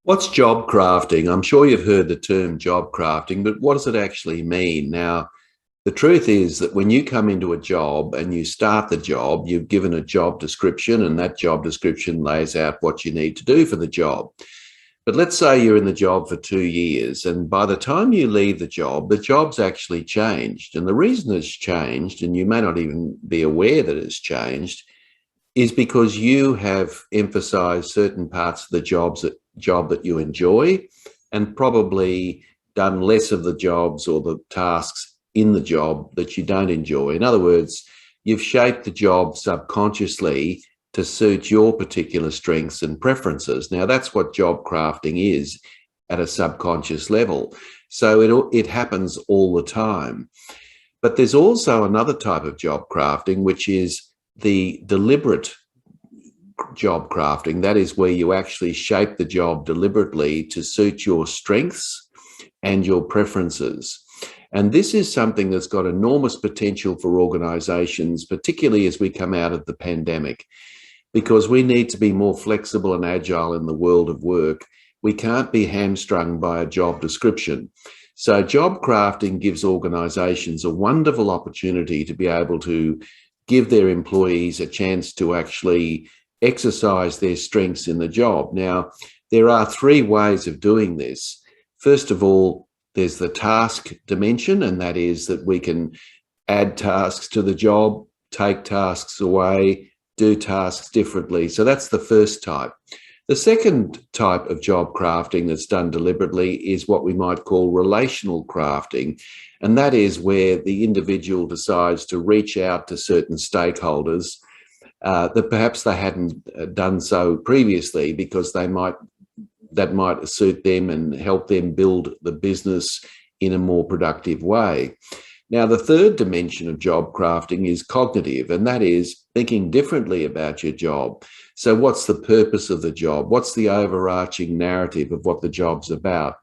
What's job crafting? I'm sure you've heard the term job crafting, but what does it actually mean? Now, the truth is that when you come into a job and you start the job, you've given a job description, and that job description lays out what you need to do for the job. But let's say you're in the job for 2 years, and by the time you leave the job's actually changed. And the reason it's changed, and you may not even be aware that it's changed, is because you have emphasized certain parts of the job that you enjoy, and probably done less of the jobs or the tasks in the job that you don't enjoy. In other words, you've shaped the job subconsciously to suit your particular strengths and preferences. Now, that's what job crafting is at a subconscious level. So it happens all the time. But there's also another type of job crafting, which is the deliberate job crafting. That is where you actually shape the job deliberately to suit your strengths and your preferences. And this is something that's got enormous potential for organizations, particularly as we come out of the pandemic, because we need to be more flexible and agile in the world of work. We can't be hamstrung by a job description. So job crafting gives organizations a wonderful opportunity to be able to give their employees a chance to actually exercise their strengths in the job. Now, there are three ways of doing this. First of all, there's the task dimension, and that is that we can add tasks to the job, take tasks away, do tasks differently. So that's the first type. The second type of job crafting that's done deliberately is what we might call relational crafting. And that is where the individual decides to reach out to certain stakeholders that perhaps they hadn't done so previously, because that might suit them and help them build the business in a more productive way. Now, the third dimension of job crafting is cognitive, and that is thinking differently about your job. So what's the purpose of the job? What's the overarching narrative of what the job's about?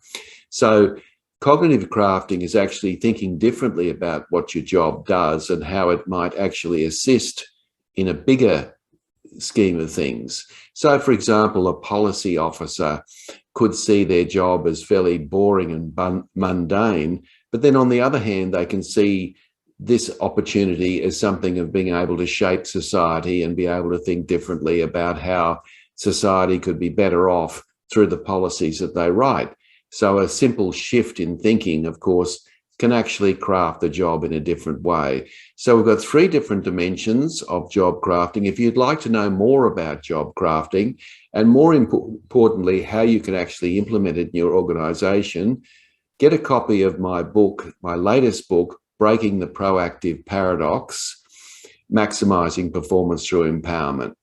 So cognitive crafting is actually thinking differently about what your job does and how it might actually assist in a bigger scheme of things. So, for example, a policy officer could see their job as fairly boring and mundane, but then on the other hand, they can see this opportunity as something of being able to shape society and be able to think differently about how society could be better off through the policies that they write. So a simple shift in thinking, of course, can actually craft the job in a different way. So we've got three different dimensions of job crafting. If you'd like to know more about job crafting, and more importantly, how you can actually implement it in your organization, get a copy of my book, my latest book, Breaking the Proactive Paradox, Maximizing Performance Through Empowerment.